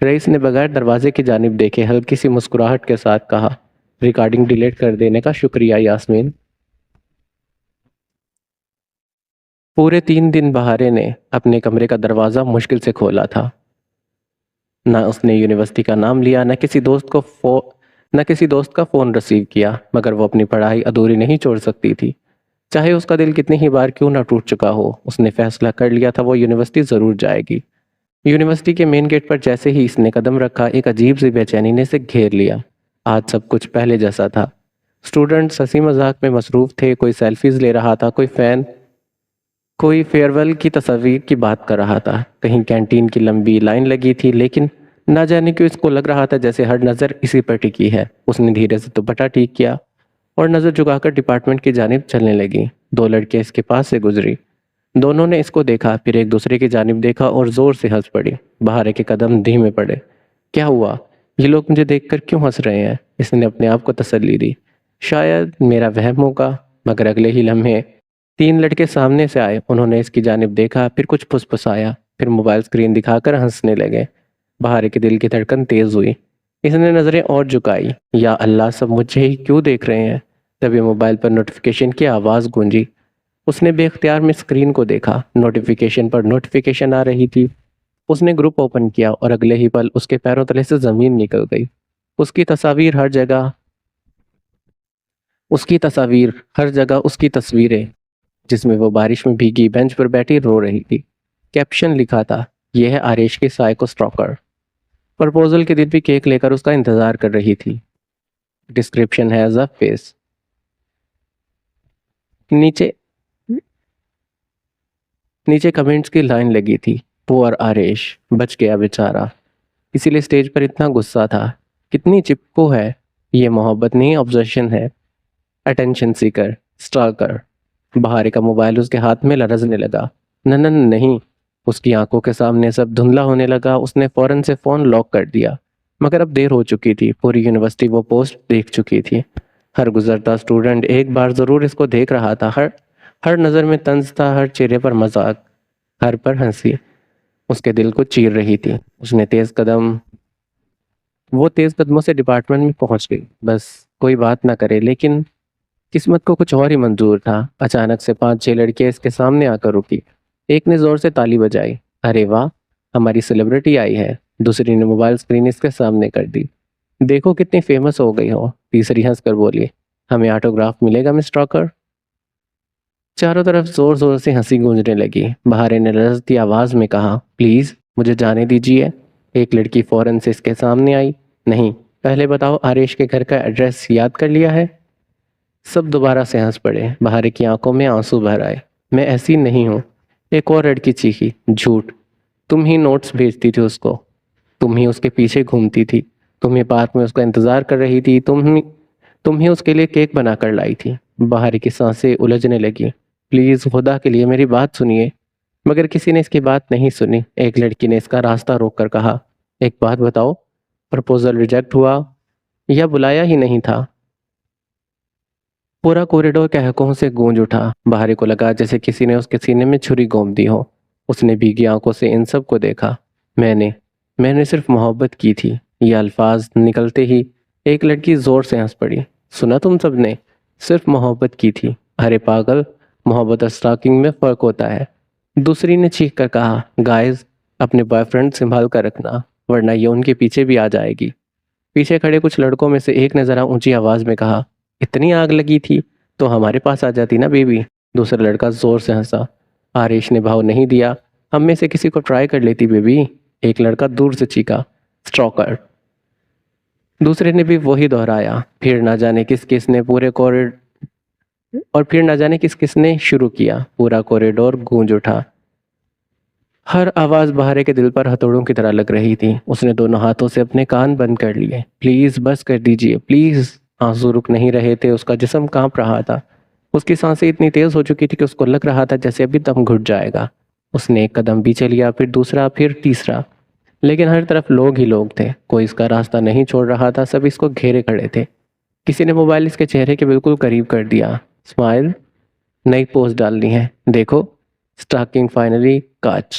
رئیس نے بغیر دروازے کی جانب دیکھے ہلکی سی مسکراہٹ کے ساتھ کہا، ریکارڈنگ ڈیلیٹ کر دینے کا شکریہ یاسمین۔ پورے 3 دن بہارے نے اپنے کمرے کا دروازہ مشکل سے کھولا تھا۔ نہ اس نے یونیورسٹی کا نام لیا، نہ کسی دوست کا فون ریسیو کیا، مگر وہ اپنی پڑھائی ادھوری نہیں چھوڑ سکتی تھی۔ چاہے اس کا دل کتنی ہی بار کیوں نہ ٹوٹ چکا ہو، اس نے فیصلہ کر لیا تھا وہ یونیورسٹی ضرور جائے گی۔ یونیورسٹی کے مین گیٹ پر جیسے ہی اس نے قدم رکھا، ایک عجیب سی بے چینی نے اسے گھیر لیا۔ آج سب کچھ پہلے جیسا تھا۔ اسٹوڈنٹس ہنسی مذاق میں مصروف تھے، کوئی سیلفیز لے رہا تھا، کوئی فیئر ویل کی تصاویر کی بات کر رہا تھا، کہیں کینٹین کی لمبی لائن لگی تھی، لیکن نہ جانے کیوں اس کو لگ رہا تھا جیسے ہر نظر اسی پر ٹکی ہے۔ اس نے دھیرے سے دوپٹہ ٹھیک کیا اور نظر جھکا کر ڈپارٹمنٹ کی جانب چلنے لگی۔ 2 لڑکے اس کے پاس سے گزری، دونوں نے اس کو دیکھا، پھر ایک دوسرے کی جانب دیکھا اور زور سے ہنس پڑی۔ بہارے کے قدم دھیمے پڑے۔ کیا ہوا؟ یہ لوگ مجھے دیکھ کر کیوں ہنس رہے ہیں؟ اس نے اپنے آپ کو تسلی دی۔ شاید میرا وہم ہوگا، مگر اگلے ہی لمحے 3 لڑکے سامنے سے آئے۔ انہوں نے اس کی جانب دیکھا، پھر کچھ پھسپھسایا، پھر موبائل اسکرین دکھا کر ہنسنے لگے۔ بہارے کے دل کی دھڑکن تیز ہوئی۔ اس نے نظریں اور جھکائی۔ یا اللہ، سب مجھے ہی کیوں دیکھ رہے ہیں؟ تبھی موبائل پر نوٹیفیکیشن کی آواز گونجی۔ اس نے بے اختیار میں اسکرین کو دیکھا۔ نوٹیفیکیشن پر نوٹیفیکیشن آ رہی تھی۔ اس نے گروپ اوپن کیا اور اگلے ہی پل اس کے پیروں تلے سے زمین نکل گئی۔ اس کی تصاویر ہر جگہ اس کی تصویریں، جس میں وہ بارش میں بھیگی بینچ پر بیٹھی رو رہی تھی۔ کیپشن لکھا تھا، یہ ہے آریش کی سائیکو سٹاکر۔ پرپوزل کے دن بھی کیک لے کر اس کا انتظار کر رہی تھی۔ Description has a face. نیچے کمنٹس کی لائن لگی تھی، پور آریش، بچ گیا بیچارہ، اسی لیے سٹیج پر اتنا غصہ تھا۔ کتنی چپکو ہے یہ، محبت نہیں آبزیشن ہے۔ اٹینشن سیکر، سٹاکر۔ بہارے کا موبائل اس کے ہاتھ میں لرزنے لگا۔ نہیں، اس کی آنکھوں کے سامنے سب دھندلا ہونے لگا۔ اس نے فوراً سے فون لاک کر دیا، مگر اب دیر ہو چکی تھی۔ پوری یونیورسٹی وہ پوسٹ دیکھ چکی تھی۔ ہر گزرتا اسٹوڈنٹ ایک بار ضرور اس کو دیکھ رہا تھا۔ ہر نظر میں طنز تھا، ہر چہرے پر مذاق، ہر پر ہنسی اس کے دل کو چیر رہی تھی۔ اس نے تیز قدموں سے ڈپارٹمنٹ میں پہنچ گئی، بس کوئی بات نہ کرے، لیکن قسمت کو کچھ اور ہی منظور تھا۔ اچانک سے 5-6 لڑکے اس کے سامنے آ کر رکی۔ ایک نے زور سے تالی بجائی، ارے واہ، ہماری سیلیبریٹی آئی ہے۔ دوسری نے موبائل اسکرین اس کے سامنے کر دی، دیکھو کتنی فیمس ہو گئی ہو۔ تیسری ہنس کر بولی، ہمیں آٹوگراف ملے گا مس ٹاکر؟ چاروں طرف زور زور سے ہنسی گونجنے لگی۔ بہارے نے لرزتی آواز میں کہا، پلیز مجھے جانے دیجیے۔ ایک لڑکی فوراً سے اس کے سامنے آئی، نہیں، پہلے بتاؤ آریش کے گھر کا ایڈریس یاد کر لیا ہے؟ سب دوبارہ سے ہنس پڑے۔ بہارے کی آنکھوں میں آنسو بھر آئے، میں ایسی نہیں ہوں۔ ایک اور لڑکی چیخی، جھوٹ، تم ہی نوٹس بھیجتی تھی اس کو، تم ہی اس کے پیچھے گھومتی تھی، تم ہی پارک میں اس کا انتظار کر رہی تھی، تم ہی اس کے لیے کیک بنا کر لائی تھی۔ بہارے کی سانسیں الجھنے لگی۔ پلیز خدا کے لیے میری بات سنیے۔ مگر کسی نے اس کی بات نہیں سنی۔ ایک لڑکی نے اس کا راستہ روک کر کہا، ایک بات بتاؤ، پرپوزل ریجیکٹ ہوا یا بلایا ہی نہیں تھا؟ پورا کوریڈور کہکوں سے گونج اٹھا۔ بہارے کو لگا جیسے کسی نے اس کے سینے میں چھری گھونپ دی ہو۔ اس نے بھیگی آنکھوں سے ان سب کو دیکھا۔ میں نے صرف محبت کی تھی۔ یہ الفاظ نکلتے ہی ایک لڑکی زور سے ہنس پڑی۔ سنا تم سب نے؟ صرف محبت کی تھی؟ ارے پاگل، محبت اور سٹاکنگ میں فرق ہوتا ہے۔ دوسری نے چیخ کر کہا، گائز، اپنے بوائے فرینڈ سنبھال کر رکھنا، ورنہ یہ ان کے پیچھے بھی آ جائے گی۔ پیچھے کھڑے کچھ لڑکوں میں سے ایک نے ذرا اونچی آواز میں کہا، اتنی آگ لگی تھی تو ہمارے پاس آ جاتی نا بیبی۔ دوسرا لڑکا زور سے ہنسا۔ آریش نے بھاؤ نہیں دیا، ہم میں سے کسی کو ٹرائی کر لیتی بیبی۔ ایک لڑکا دور سے چیخا، سٹاکر۔ دوسرے نے بھی وہی دہرایا۔ پھر نہ جانے کس کس نے شروع کیا۔ پورا کوریڈور گونج اٹھا۔ ہر آواز بہارے کے دل پر ہتھوڑوں کی طرح لگ رہی تھی۔ اس نے دونوں ہاتھوں سے اپنے کان بند کر لیے۔ پلیز بس کر دیجیے، پلیز۔ آنسو رک نہیں رہے تھے، اس کا جسم کانپ رہا تھا۔ اس کی سانسیں اتنی تیز ہو چکی تھی کہ اس کو لگ رہا تھا جیسے ابھی دم گھٹ جائے گا۔ اس نے ایک قدم پیچھے لیا، پھر دوسرا، پھر تیسرا، لیکن ہر طرف لوگ ہی لوگ تھے۔ کوئی اس کا راستہ نہیں چھوڑ رہا تھا، سب اس کو گھیرے کھڑے تھے۔ کسی نے موبائل اس کے چہرے کے بالکل قریب کر دیا۔ اسمائل، نئی پوسٹ ڈالنی ہے، دیکھو، سٹاکنگ فائنلی کاچ۔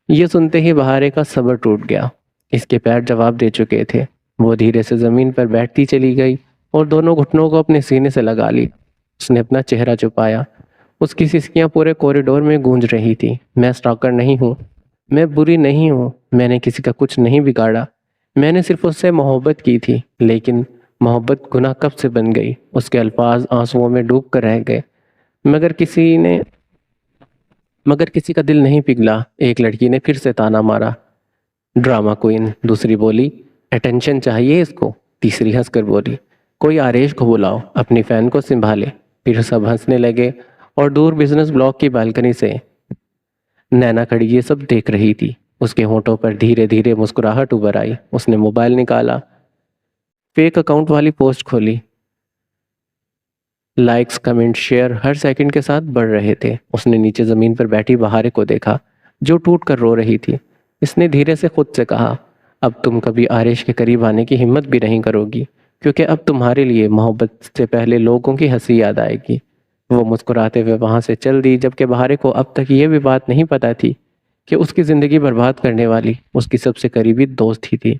یہ سنتے ہی بہارے کا صبر ٹوٹ گیا۔ اس کے پیر جواب دے چکے تھے۔ وہ دھیرے سے زمین پر بیٹھتی چلی گئی اور دونوں گھٹنوں کو اپنے سینے سے لگا لی۔ اس نے اپنا چہرہ چھپایا۔ اس کی سسکیاں پورے کوریڈور میں گونج رہی تھی۔ میں سٹاکر نہیں ہوں، میں بری نہیں ہوں، میں نے کسی کا کچھ نہیں بگاڑا، میں نے صرف اس سے محبت کی تھی۔ لیکن محبت گناہ کب سے بن گئی؟ اس کے الفاظ آنسوؤں میں ڈوب کر رہ گئے۔ مگر کسی کا دل نہیں پگھلا۔ ایک لڑکی نے پھر سے تانا مارا، ڈرامہ کوئن۔ دوسری بولی، اٹینشن چاہیے اس کو۔ تیسری ہنس کر بولی، کوئی آریش کو بلاؤ، اپنی فین کو سنبھالے۔ پھر سب ہنسنے لگے اور دور بزنس بلاک کی بالکنی سے نینا کھڑی یہ سب دیکھ رہی تھی۔ اس کے ہونٹوں پر دھیرے دھیرے مسکراہٹ ابھر آئی۔ اس نے موبائل نکالا، فیک اکاؤنٹ والی پوسٹ کھولی۔ لائکس، کمنٹ، شیئر ہر سیکنڈ کے ساتھ بڑھ رہے تھے۔ اس نے نیچے زمین پر بیٹھی بہارے کو دیکھا جو ٹوٹ کر رو رہی تھی۔ اس نے دھیرے سے خود سے کہا، اب تم کبھی آریش کے قریب آنے کی ہمت بھی نہیں کرو گی، کیونکہ اب تمہارے لیے محبت سے پہلے لوگوں کی ہنسی یاد آئے گی۔ وہ مسکراتے ہوئے وہاں سے چل دی، جبکہ بہارے کو اب تک یہ بھی بات نہیں پتا تھی کہ اس کی زندگی برباد کرنے والی اس کی سب سے قریبی دوست ہی تھی۔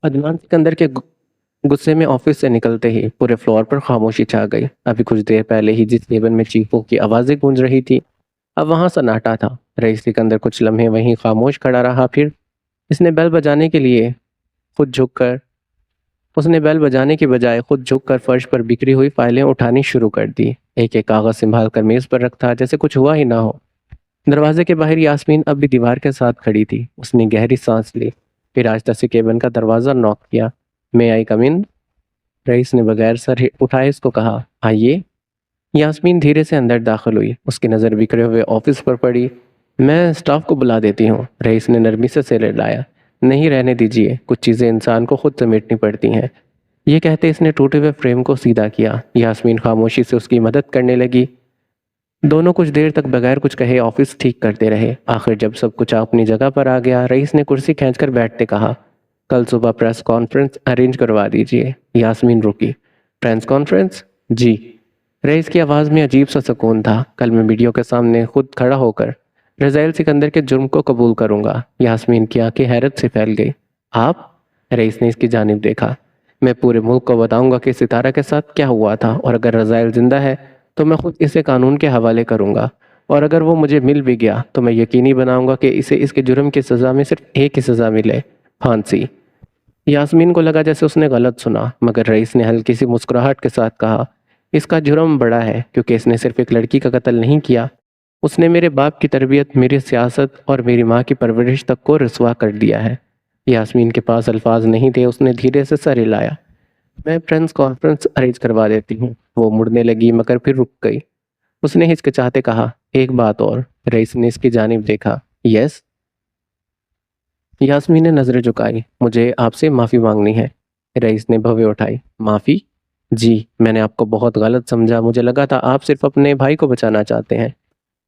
عدنان سکندر کے غصے میں آفس سے نکلتے ہی پورے فلور پر خاموشی چھا گئی۔ ابھی کچھ دیر پہلے ہی جس کیبن میں چیخوں کی آوازیں گونج رہی تھی، اب وہاں سناٹا تھا۔ رئیس سکندر کچھ لمحے وہیں خاموش کھڑا رہا، پھر اس نے بیل بجانے کی بجائے خود جھک کر فرش پر بکھری ہوئی فائلیں اٹھانی شروع کر دی۔ ایک ایک کاغذ سنبھال کر میز پر رکھتا جیسے کچھ ہوا ہی نہ ہو۔ دروازے کے باہر یاسمین اب بھی دیوار کے ساتھ کھڑی تھی۔ اس نے گہری سانس لی، پھر آہستہ سے کیبن کا دروازہ نوک کیا۔ میں آئی کم ان؟ رئیس نے بغیر سر اٹھائے اس کو کہا، آئیے۔ یاسمین دھیرے سے اندر داخل ہوئی۔ اس کی نظر بکھرے ہوئے آفس پر پڑی۔ میں اسٹاف کو بلا دیتی ہوں۔ رئیس نے نرمی سے سر ہلایا، نہیں رہنے دیجیے، کچھ چیزیں انسان کو خود سمیٹنی پڑتی ہیں۔ یہ کہتے اس نے ٹوٹے ہوئے فریم کو سیدھا کیا۔ یاسمین خاموشی سے اس کی مدد کرنے لگی۔ دونوں کچھ دیر تک بغیر کچھ کہے آفس ٹھیک کرتے رہے۔ آخر جب سب کچھ اپنی جگہ پر آ گیا، رئیس نے کرسی کھینچ کر بیٹھتے کہا، کل صبح پریس کانفرنس ارینج کروا دیجیے۔ یاسمین رکی، پریس کانفرنس؟ جی۔ رئیس کی آواز میں عجیب سا سکون تھا۔ کل میں میڈیا کے سامنے خود کھڑا ہو کر رزائل سکندر کے جرم کو قبول کروں گا۔ یاسمین کی آنکھیں حیرت سے پھیل گئی۔ آپ؟ رئیس نے اس کی جانب دیکھا۔ میں پورے ملک کو بتاؤں گا کہ ستارہ کے ساتھ کیا ہوا تھا، اور اگر رزائل زندہ ہے تو میں خود اسے قانون کے حوالے کروں گا، اور اگر وہ مجھے مل بھی گیا تو میں یقینی بناؤں گا کہ اسے اس کے جرم کی سزا میں صرف ایک ہی سزا ملے، پھانسی۔ یاسمین کو لگا جیسے اس نے غلط سنا، مگر رئیس نے ہلکی سی مسکراہٹ کے ساتھ کہا، اس کا جرم بڑا ہے، کیونکہ اس نے صرف ایک لڑکی کا قتل نہیں کیا، اس نے میرے باپ کی تربیت، میری سیاست اور میری ماں کی پرورش تک کو رسوا کر دیا ہے۔ یاسمین کے پاس الفاظ نہیں تھے۔ اس نے دھیرے سے سر ہلایا، میں پریس کانفرنس ارینج کروا دیتی ہوں۔ وہ مڑنے لگی مگر پھر رک گئی۔ اس نے ہچکچاتے کہا، ایک بات اور۔ رئیس نے اس کی جانب دیکھا، یس؟ یاسمین نے نظریں جھکائی، مجھے آپ سے معافی مانگنی ہے۔ رئیس نے بھویں اٹھائی، معافی؟ جی، میں نے آپ کو بہت غلط سمجھا، مجھے لگا تھا آپ صرف اپنے بھائی کو بچانا چاہتے ہیں،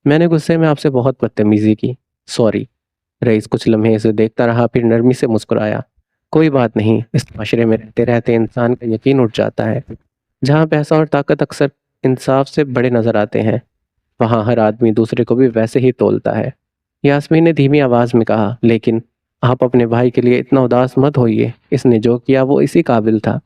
میں نے غصے میں آپ سے بہت بدتمیزی کی، سوری۔ رئیس کچھ لمحے اسے دیکھتا رہا، پھر نرمی سے مسکرایا، کوئی بات نہیں، اس معاشرے میں رہتے رہتے انسان کا یقین اٹھ جاتا ہے۔ جہاں پیسہ اور طاقت اکثر انصاف سے بڑے نظر آتے ہیں، وہاں ہر آدمی دوسرے کو بھی ویسے ہی تولتا ہے۔ یاسمین نے دھیمی آواز میں کہا، لیکن آپ اپنے بھائی کے لیے اتنا اداس مت ہوئیے، اس نے جو کیا وہ اسی قابل تھا۔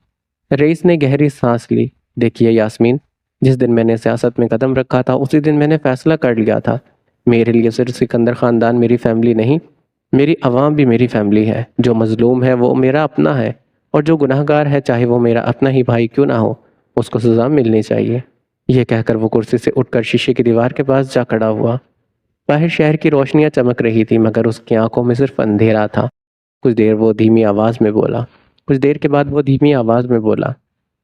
رئیس نے گہری سانس لی، دیکھیے یاسمین، جس دن میں نے سیاست میں قدم رکھا تھا اسی دن میں نے فیصلہ کر لیا تھا، میرے لیے صرف سکندر خاندان میری فیملی نہیں، میری عوام بھی میری فیملی ہے۔ جو مظلوم ہے وہ میرا اپنا ہے، اور جو گناہگار ہے چاہے وہ میرا اپنا ہی بھائی کیوں نہ ہو، اس کو سزا ملنی چاہیے۔ یہ کہہ کر وہ کرسی سے اٹھ کر شیشے کی دیوار کے پاس جا کھڑا ہوا۔ باہر شہر کی روشنیاں چمک رہی تھی، مگر اس کی آنکھوں میں صرف اندھیرا تھا۔ کچھ دیر کے بعد وہ دھیمی آواز میں بولا،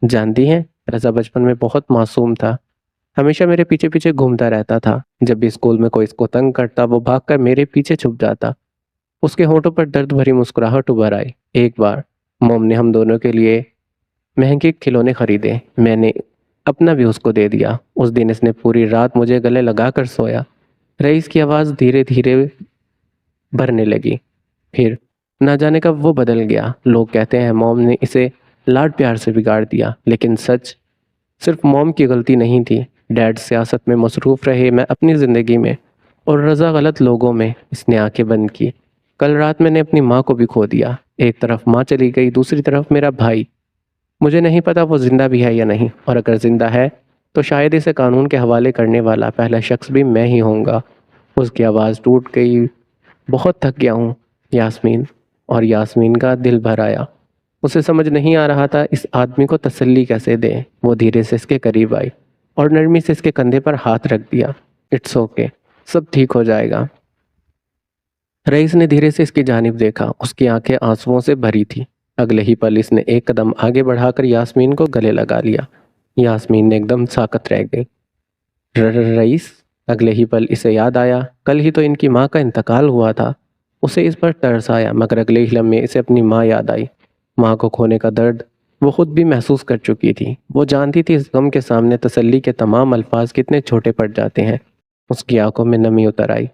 جانتی ہیں، رضا بچپن میں بہت معصوم تھا، ہمیشہ میرے پیچھے پیچھے گھومتا رہتا تھا۔ جب بھی اسکول میں کوئی اس کو تنگ کرتا وہ بھاگ کر میرے پیچھے چھپ جاتا۔ اس کے ہونٹوں پر درد بھری مسکراہٹ ابھر آئی۔ ایک بار موم نے ہم دونوں کے لیے مہنگے کھلونے خریدے، میں نے اپنا بھی اس کو دے دیا۔ اس دن اس نے پوری رات مجھے گلے لگا کر سویا۔ رئیس کی آواز دھیرے دھیرے بھرنے لگی، پھر نہ جانے کب وہ بدل گیا۔ لوگ کہتے ہیں موم نے اسے لاڈ پیار سے بگاڑ دیا، لیکن سچ صرف موم کی غلطی نہیں تھی۔ ڈیڈ سیاست میں مصروف رہے، میں اپنی زندگی میں، اور رضا غلط لوگوں میں اس نے آنکھیں بند کی۔ کل رات میں نے اپنی ماں کو بھی کھو دیا، ایک طرف ماں چلی گئی، دوسری طرف میرا بھائی۔ مجھے نہیں پتا وہ زندہ بھی ہے یا نہیں، اور اگر زندہ ہے تو شاید اسے قانون کے حوالے کرنے والا پہلا شخص بھی میں ہی ہوں گا۔ اس کی آواز ٹوٹ گئی۔ بہت تھک گیا ہوں یاسمین۔ اور یاسمین کا دل بھر آیا۔ اسے سمجھ نہیں آ رہا تھا اس آدمی کو تسلی کیسے دے۔ وہ دھیرے سے اس کے قریب آئی اور نرمی سے اس کے کندھے پر ہاتھ رکھ دیا۔ اٹس اوکے، سب ٹھیک ہو جائے گا۔ رئیس نے دھیرے سے اس کی جانب دیکھا، اس کی آنکھیں آنسوؤں سے بھری تھی۔ اگلے ہی پل اس نے ایک قدم آگے بڑھا کر یاسمین کو گلے لگا لیا۔ یاسمین نے ایک دم ساکت رہ گئی۔ رئیس۔ اگلے ہی پل اسے یاد آیا، کل ہی تو ان کی ماں کا انتقال ہوا تھا۔ اسے اس پر ترس آیا، مگر اگلے ہی لمحے اسے اپنی ماں یاد آئی۔ ماں کو کھونے کا درد وہ خود بھی محسوس کر چکی تھی۔ وہ جانتی تھی اس غم کے سامنے تسلی کے تمام الفاظ کتنے چھوٹے پڑ جاتے ہیں۔ اس کی آنکھوں میں نمی اتر آئی۔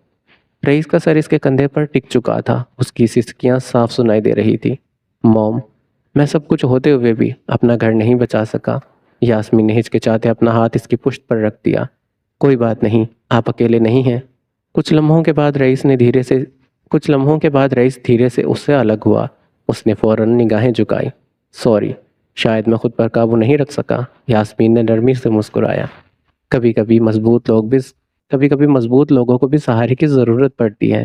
رئیس کا سر اس کے کندھے پر ٹک چکا تھا، اس کی سسکیاں صاف سنائی دے رہی تھی۔ موم، میں سب کچھ ہوتے ہوئے بھی اپنا گھر نہیں بچا سکا۔ یاسمین نے ہچکچاتے اپنا ہاتھ اس کی پشت پر رکھ دیا۔ کوئی بات نہیں، آپ اکیلے نہیں ہیں۔ کچھ لمحوں کے بعد رئیس دھیرے سے اس سے الگ ہوا۔ اس نے فوراً نگاہیں جھکائی۔ سوری، شاید میں خود پر قابو نہیں رکھ سکا۔ یاسمین نے نرمی سے مسکرایا۔ کبھی کبھی مضبوط لوگوں کو بھی سہارے کی ضرورت پڑتی ہے۔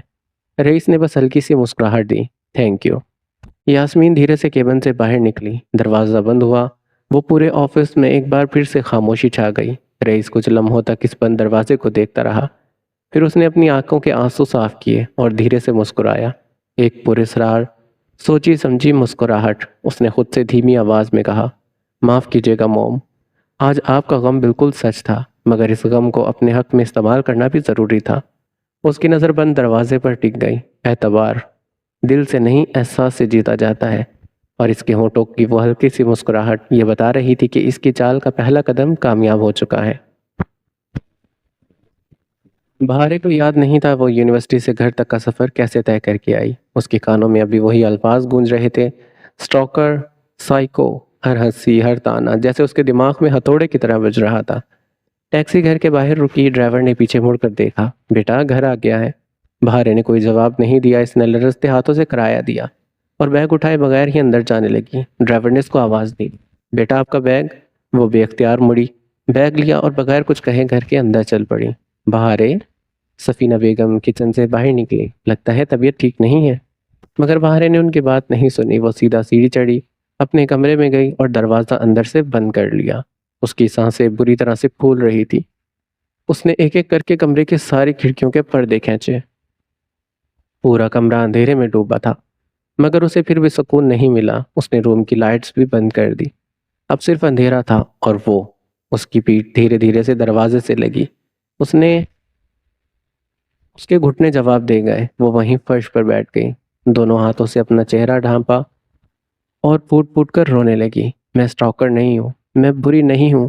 رئیس نے بس ہلکی سی مسکراہٹ دی۔ Thank you. یاسمین دھیرے سے کیبن سے باہر نکلی۔ دروازہ بند ہوا۔ وہ پورے آفس میں ایک بار پھر سے خاموشی چھا گئی۔ رئیس کچھ لمحوں تک اس بند دروازے کو دیکھتا رہا، پھر اس نے اپنی آنکھوں کے آنسو صاف کیے اور دھیرے سے مسکرایا، ایک پراسرار سوچی سمجھی مسکراہٹ۔ اس نے خود سے دھیمی آواز میں کہا، معاف کیجیے گا موم، آج آپ کا غم بالکل سچ تھا، مگر اس غم کو اپنے حق میں استعمال کرنا بھی ضروری تھا۔ اس کی نظر بند دروازے پر ٹک گئی۔ اعتبار دل سے نہیں، احساس سے جیتا جاتا ہے۔ اور اس کے ہونٹوں کی وہ ہلکی سی مسکراہٹ یہ بتا رہی تھی کہ اس کی چال کا پہلا قدم کامیاب ہو چکا ہے۔ بہارے کو یاد نہیں تھا وہ یونیورسٹی سے گھر تک کا سفر کیسے طے کر کے آئی۔ اس کے کانوں میں ابھی وہی الفاظ گونج رہے تھے، سٹاکر، سائیکو، ہر ہنسی، ہر تانا جیسے اس کے دماغ میں ہتھوڑے کی طرح بج رہا تھا۔ ٹیکسی گھر کے باہر رکی، ڈرائیور نے پیچھے مڑ کر دیکھا، بیٹا گھر آ گیا ہے۔ بہارے نے کوئی جواب نہیں دیا۔ اس نے لرزتے ہاتھوں سے کرایہ دیا اور بیگ اٹھائے بغیر ہی اندر جانے لگی۔ ڈرائیور نے اس کو آواز دی، بیٹا آپ کا بیگ۔ وہ بے اختیار مڑی، بیگ لیا اور بغیر کچھ کہے گھر کے اندر چل پڑی۔ بہارے، سفینہ بیگم کچن سے باہر نکلی، لگتا ہے طبیعت ٹھیک نہیں ہے۔ مگر بہارے نے ان کی بات نہیں سنی۔ وہ سیدھا سیڑھی چڑھی، اپنے کمرے میں گئی اور دروازہ اندر سے بند کر لیا۔ اس کی سانسیں بری طرح سے پھول رہی تھی۔ اس نے ایک ایک کر کے کمرے کی ساری کھڑکیوں کے پردے کھینچے۔ پورا کمرہ اندھیرے میں ڈوبا تھا، مگر اسے پھر بھی سکون نہیں ملا۔ اس نے روم کی لائٹس بھی بند کر دی۔ اب صرف اندھیرا تھا اور وہ۔ اس کی پیٹھ دھیرے دھیرے سے دروازے سے لگی۔ اس کے گھٹنے جواب دے گئے۔ وہ وہیں فرش پر بیٹھ گئی، دونوں ہاتھوں سے اپنا چہرہ ڈھانپا اور پھوٹ پھوٹ کر رونے لگی۔ میں سٹاکر نہیں ہوں، میں بری نہیں ہوں،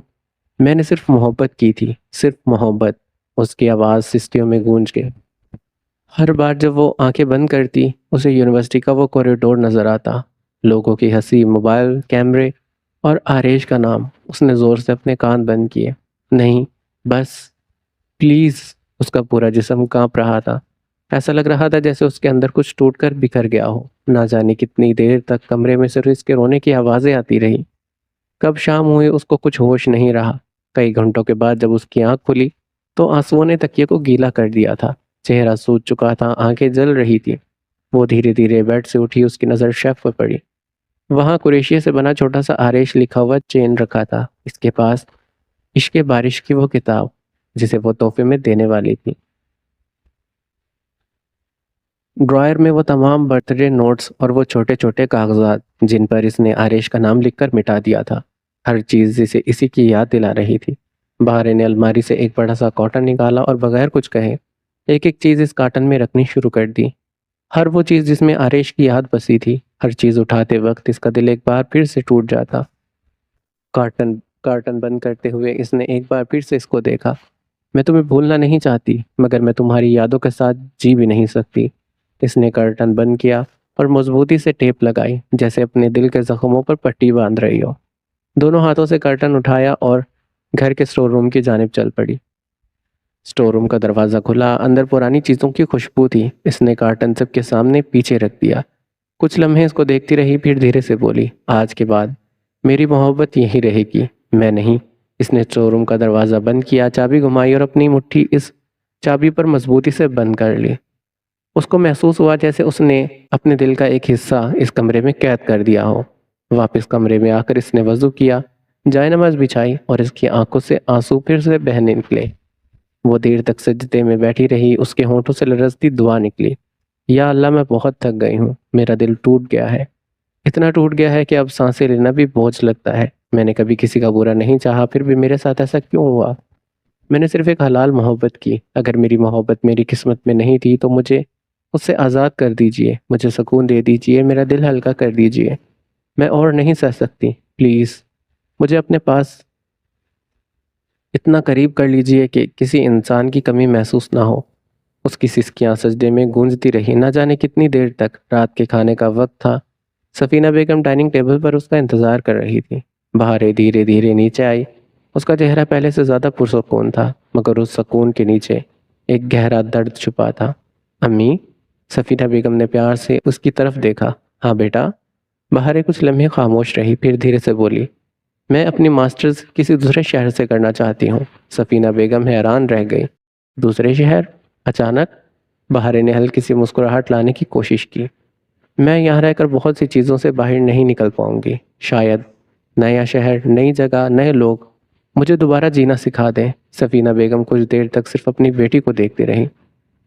میں نے صرف محبت کی تھی، صرف محبت۔ اس کی آواز سسکیوں میں گونج گئی۔ ہر بار جب وہ آنکھیں بند کرتی، اسے یونیورسٹی کا وہ کوریڈور نظر آتا، لوگوں کی ہنسی، موبائل، کیمرے اور آریش کا نام۔ اس نے زور سے اپنے کان بند کیے۔ نہیں، بس، پلیز۔ اس کا پورا جسم کانپ رہا تھا۔ ایسا لگ رہا تھا جیسے اس کے اندر کچھ ٹوٹ کر بکھر گیا ہو۔ نہ جانے کتنی دیر تک کمرے میں صرف اس کے رونے کی آوازیں آتی رہی۔ کب شام ہوئی اس کو کچھ ہوش نہیں رہا۔ کئی گھنٹوں کے بعد جب اس کی آنکھ کھلی تو آنسوؤں نے تکیے کو گیلا کر دیا تھا، چہرہ سوج چکا تھا، آنکھیں جل رہی تھی۔ وہ دھیرے دھیرے بیڈ سے اٹھی، اس کی نظر شیلف پر پڑی۔ وہاں کریشیے سے بنا چھوٹا سا آریش لکھا ہوا چین رکھا تھا، اس کے پاس عشق بارش کی وہ کتاب جسے وہ تحفے میں دینے والی تھی۔ ڈرائر میں وہ تمام برتھ ڈے نوٹس اور وہ چھوٹے چھوٹے کاغذات جن پر اس نے آریش کا نام لکھ کر مٹا دیا تھا، ہر چیز جسے اسی کی یاد دلا رہی تھی۔ بہارے نے الماری سے ایک بڑا سا کاٹن نکالا اور بغیر کچھ کہے ایک ایک چیز اس کارٹن میں رکھنی شروع کر دی، ہر وہ چیز جس میں آریش کی یاد بسی تھی۔ ہر چیز اٹھاتے وقت اس کا دل ایک بار پھر سے ٹوٹ جاتا۔ کارٹن بند کرتے ہوئے اس نے ایک بار پھر سے اس کو دیکھا۔ میں تمہیں بھولنا نہیں چاہتی، مگر میں تمہاری یادوں کے ساتھ جی بھی نہیں سکتی۔ اس نے کرٹن بند کیا اور مضبوطی سے ٹیپ لگائی، جیسے اپنے دل کے زخموں پر پٹی باندھ رہی ہو۔ دونوں ہاتھوں سے کرٹن اٹھایا اور گھر کے اسٹور روم کی جانب چل پڑی۔ اسٹور روم کا دروازہ کھلا، اندر پرانی چیزوں کی خوشبو تھی۔ اس نے کارٹن سب کے سامنے پیچھے رکھ دیا۔ کچھ لمحے اس کو دیکھتی رہی، پھر دھیرے سے بولی، آج کے بعد میری محبت یہی رہے گی، میں نہیں۔ اس نے اسٹور روم کا دروازہ بند کیا، چابی گھمائی اور اپنی مٹھی اس چابی پر مضبوطی سے بند کر لی۔ اس کو محسوس ہوا جیسے اس نے اپنے دل کا ایک حصہ اس کمرے میں قید کر دیا ہو۔ واپس کمرے میں آ کر اس نے وضو کیا، جائے نماز بچھائی اور اس کی آنکھوں سے آنسو پھر سے بہنے نکلے۔ وہ دیر تک سجدے میں بیٹھی رہی، اس کے ہونٹوں سے لرزتی دعا نکلی، یا اللہ میں بہت تھک گئی ہوں، میرا دل ٹوٹ گیا ہے، اتنا ٹوٹ گیا ہے کہ اب سانسیں لینا بھی بوجھ لگتا ہے۔ میں نے کبھی کسی کا برا نہیں چاہا، پھر بھی میرے ساتھ ایسا کیوں ہوا؟ میں نے صرف ایک حلال محبت کی، اگر میری محبت میری قسمت میں نہیں تھی تو مجھے اس سے آزاد کر دیجئے، مجھے سکون دے دیجئے، میرا دل ہلکا کر دیجئے، میں اور نہیں سہ سکتی، پلیز مجھے اپنے پاس اتنا قریب کر لیجئے کہ کسی انسان کی کمی محسوس نہ ہو۔ اس کی سسکیاں سجدے میں گونجتی رہی، نہ جانے کتنی دیر تک۔ رات کے کھانے کا وقت تھا، سفینہ بیگم ڈائننگ ٹیبل پر اس کا انتظار کر رہی تھی۔ بہارے دھیرے دھیرے نیچے آئی، اس کا چہرہ پہلے سے زیادہ پرسکون تھا، مگر اس سکون کے نیچے ایک گہرا درد چھپا تھا۔ امی؟ سفینہ بیگم نے پیار سے اس کی طرف دیکھا۔ ہاں بیٹا؟ بہارے کچھ لمحے خاموش رہی، پھر دھیرے سے بولی، میں اپنی ماسٹرز کسی دوسرے شہر سے کرنا چاہتی ہوں۔ سفینہ بیگم حیران رہ گئی۔ دوسرے شہر؟ اچانک؟ بہارے نے ہلکی سی مسکراہٹ لانے کی کوشش کی۔ میں یہاں رہ کر بہت سی چیزوں سے باہر نہیں نکل پاؤں گی، شاید نیا شہر، نئی جگہ، نئے لوگ مجھے دوبارہ جینا سکھا دیں۔ سفینہ بیگم کچھ دیر تک صرف اپنی بیٹی کو دیکھتی رہی۔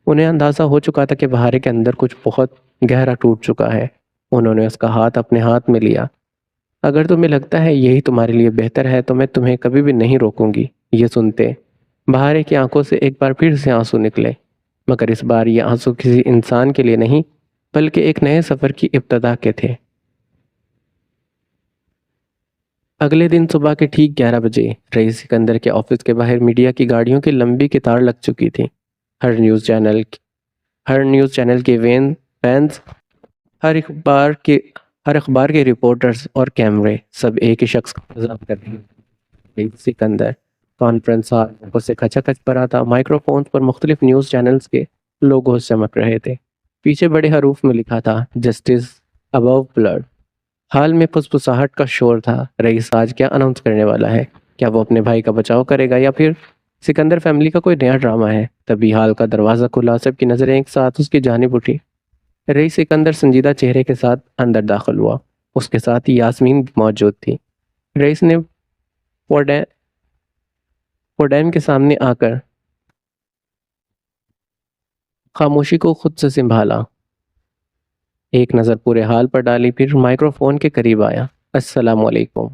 انہیں اندازہ ہو چکا تھا کہ بہارے کے اندر کچھ بہت گہرا ٹوٹ چکا ہے۔ انہوں نے اس کا ہاتھ اپنے ہاتھ میں لیا۔ اگر تمہیں لگتا ہے یہی تمہارے لیے بہتر ہے تو میں تمہیں کبھی بھی نہیں روکوں گی۔ یہ سنتے بہارے کی آنکھوں سے ایک بار پھر سے آنسو نکلے، مگر اس بار یہ آنسو کسی انسان کے لیے نہیں بلکہ ایک نئے سفر کی ابتدا کے تھے۔ اگلے دن صبح کے ٹھیک 11 بجے رئیس سکندر کے آفس کے باہر میڈیا کی گاڑیوں کی لمبی قطار لگ چکی تھی۔ ہر نیوز چینل کے وینز، ہر اخبار کے رپورٹرز اور کیمرے سب ایک ہی شخص کا انتظار کر رہے تھے، رئیس سکندر۔ کانفرنس ہال سے کھچا کھچ بھرا تھا، مائکرو فونز پر مختلف نیوز چینلز کے لوگوز چمک رہے تھے۔ پیچھے بڑے حروف میں لکھا تھا، جسٹس ابو بلڈ۔ حال میں پھسپھساہٹ کا شور تھا۔ رئیس آج کیا اناؤنس کرنے والا ہے؟ کیا وہ اپنے بھائی کا بچاؤ کرے گا یا پھر سکندر فیملی کا کوئی نیا ڈرامہ ہے؟ تبھی ہال کا دروازہ کھلا، سب کی نظریں ایک ساتھ اس کی جانب اٹھی۔ رئیس سکندر سنجیدہ چہرے کے ساتھ اندر داخل ہوا، اس کے ساتھ ہی یاسمین بھی موجود تھی۔ رئیس نے پوڈیم کے سامنے آ کر خاموشی کو خود سے سنبھالا، ایک نظر پورے حال پر ڈالی، پھر مائکرو فون کے قریب آیا۔ السلام علیکم۔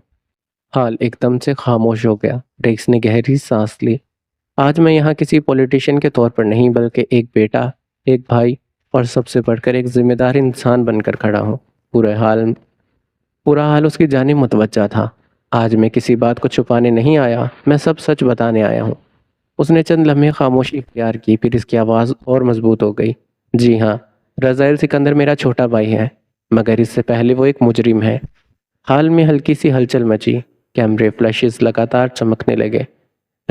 حال ایک دم سے خاموش ہو گیا۔ رئیس نے گہری سانس لی۔ آج میں یہاں کسی پولیٹیشین کے طور پر نہیں بلکہ ایک بیٹا، ایک بھائی اور سب سے بڑھ کر ایک ذمہ دار انسان بن کر کھڑا ہوں۔ پورا حال اس کی جانب متوجہ تھا۔ آج میں کسی بات کو چھپانے نہیں آیا، میں سب سچ بتانے آیا ہوں۔ اس نے چند لمحے خاموشی اختیار کی، پھر اس کی آواز اور مضبوط ہو گئی۔ جی ہاں، رزائل سکندر میرا چھوٹا بھائی ہے، مگر اس سے پہلے وہ ایک مجرم ہے۔ حال میں ہلکی سی ہلچل مچی، کیمرے فلیشز لگاتار چمکنے لگے۔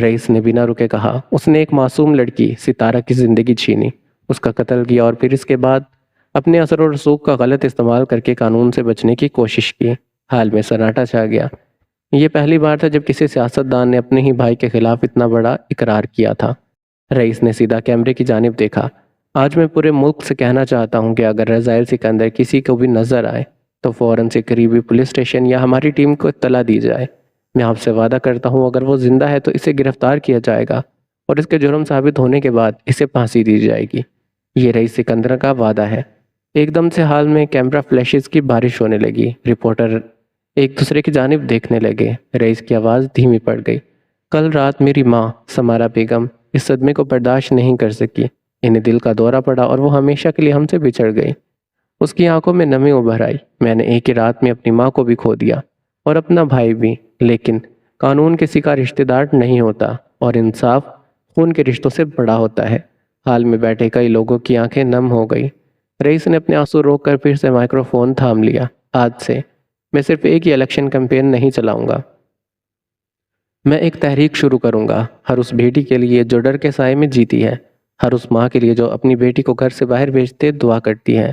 رئیس نے بنا رکے کہا، اس نے ایک معصوم لڑکی ستارہ کی زندگی چھینی، اس کا قتل کیا اور پھر اس کے بعد اپنے اثر و رسوخ کا غلط استعمال کر کے قانون سے بچنے کی کوشش کی۔ حال میں سناٹا چھا گیا۔ یہ پہلی بار تھا جب کسی سیاستدان نے اپنے ہی بھائی کے خلاف اتنا بڑا اقرار کیا تھا۔ رئیس نے سیدھا کیمرے کی جانب دیکھا۔ آج میں پورے ملک سے کہنا چاہتا ہوں کہ اگر رزائل سکندر کسی کو بھی نظر آئے تو فوراً سے قریبی پولیس اسٹیشن یا ہماری ٹیم کو اطلاع دی جائے۔ میں آپ سے وعدہ کرتا ہوں اگر وہ زندہ ہے تو اسے گرفتار کیا جائے گا اور اس کے جرم ثابت ہونے کے بعد اسے پھانسی دی جائے گی۔ یہ رئیس سکندر کا وعدہ ہے۔ ایک دم سے حال میں کیمرہ فلیشز کی بارش ہونے لگی، رپورٹر ایک دوسرے کی جانب دیکھنے لگے۔ رئیس کی آواز دھیمی پڑ گئی۔ کل رات میری ماں سمارا بیگم اس صدمے کو برداشت نہیں کر سکی، انہیں دل کا دورہ پڑا اور وہ ہمیشہ کے لیے ہم سے بچھڑ گئی۔ اس کی آنکھوں میں نمی ابھر آئی۔ میں نے ایک ہی رات میں اپنی ماں کو بھی کھو دیا اور اپنا بھائی بھی، لیکن قانون کسی کا رشتہ دار نہیں ہوتا اور انصاف خون کے رشتوں سے بڑا ہوتا ہے۔ حال میں بیٹھے کئی لوگوں کی آنکھیں نم ہو گئی۔ رئیس نے اپنے آنسو روک کر پھر سے مائکرو فون تھام لیا۔ آج سے میں صرف ایک ہی الیکشن کیمپین نہیں چلاؤں گا، میں ایک تحریک شروع کروں گا، ہر اس بیٹی کے لیے جو ڈر کے سائے میں جیتی ہے، ہر اس ماں کے لیے جو اپنی بیٹی کو گھر سے باہر بھیجتے دعا کرتی ہے،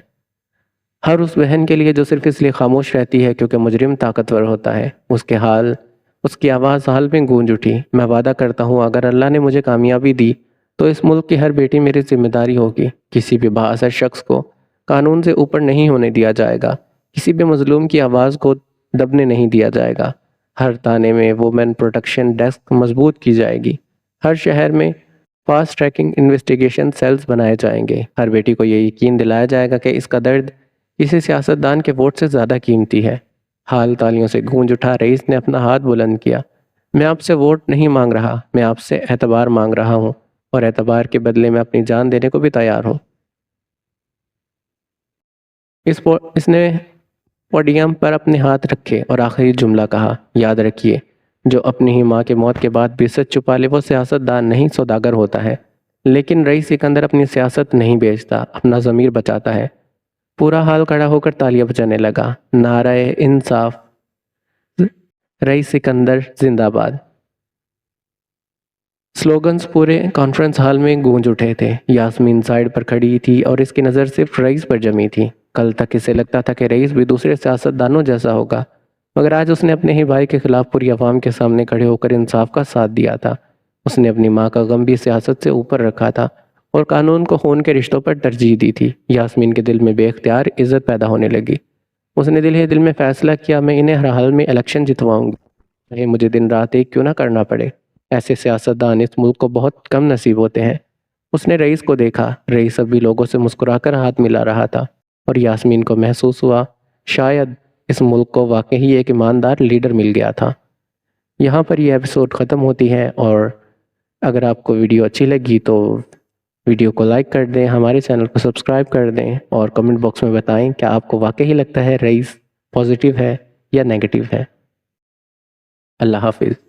ہر اس بہن کے لیے جو صرف اس لیے خاموش رہتی ہے کیونکہ مجرم طاقتور ہوتا ہے۔ اس کی آواز حال میں گونج اٹھی۔ میں وعدہ کرتا ہوں اگر اللہ نے مجھے کامیابی دی تو اس ملک کی ہر بیٹی میری ذمہ داری ہوگی۔ کسی بھی با اثر شخص کو قانون سے اوپر نہیں ہونے دیا جائے گا، کسی بھی مظلوم کی آواز کو دبنے نہیں دیا جائے گا۔ ہر تانے میں وومن پروٹیکشن ڈیسک مضبوط کی جائے گی۔ ہر شہر میں فاسٹ ٹریکنگ انویسٹیگیشن سیلز بنائے جائیں گے۔ ہر بیٹی کو یہ یقین دلایا جائے گا کہ اس کا درد کسی سیاستدان کے ووٹ سے زیادہ قیمتی ہے۔ حال تالیوں سے گونج اٹھا۔ رئیس نے اپنا ہاتھ بلند کیا۔ میں آپ سے ووٹ نہیں مانگ رہا، میں آپ سے اعتبار مانگ رہا ہوں، اور اعتبار کے بدلے میں اپنی جان دینے کو بھی تیار ہوں۔ اس نے پوڈیم پر اپنے ہاتھ رکھے اور آخری جملہ کہا، یاد رکھیے، جو اپنی ہی ماں کے موت کے بعد بھی سچ چھپا لے وہ سیاستدان نہیں سوداگر ہوتا ہے۔ لیکن رئیس سکندر اپنی سیاست نہیں بیچتا، اپنا ضمیر بچاتا ہے۔ پورا حال کھڑا ہو کر تالیاں بجانے لگا۔ نعرہ انصاف، رئیس سکندر زندہ باد۔ سلوگنز پورے کانفرنس ہال میں گونج اٹھے تھے۔ یاسمین سائیڈ پر کھڑی تھی اور اس کی نظر صرف رئیس پر جمی تھی۔ کل تک اسے لگتا تھا کہ رئیس بھی دوسرے سیاستدانوں جیسا ہوگا، مگر آج اس نے اپنے ہی بھائی کے خلاف پوری عوام کے سامنے کھڑے ہو کر انصاف کا ساتھ دیا تھا۔ اس نے اپنی ماں کا غم بھی سیاست سے اوپر رکھا تھا اور قانون کو خون کے رشتوں پر ترجیح دی تھی۔ یاسمین کے دل میں بے اختیار عزت پیدا ہونے لگی۔ اس نے دل ہی دل میں فیصلہ کیا، میں انہیں ہر حال میں الیکشن جتواؤں گی، چاہے مجھے دن رات ایک کیوں نہ کرنا پڑے۔ ایسے سیاستدان اس ملک کو بہت کم نصیب ہوتے ہیں۔ اس نے رئیس کو دیکھا۔ رئیس اب بھی لوگوں سے مسکرا کر ہاتھ ملا رہا تھا، اور یاسمین کو محسوس ہوا شاید اس ملک کو واقعی ایک ایماندار لیڈر مل گیا تھا۔ یہاں پر یہ ایپیسوڈ ختم ہوتی ہے، اور اگر آپ کو ویڈیو اچھی لگی تو ویڈیو کو لائک کر دیں، ہمارے چینل کو سبسکرائب کر دیں، اور کمنٹ باکس میں بتائیں کہ آپ کو واقعی لگتا ہے رئیس پازیٹیو ہے یا نیگیٹیو ہے۔ اللہ حافظ۔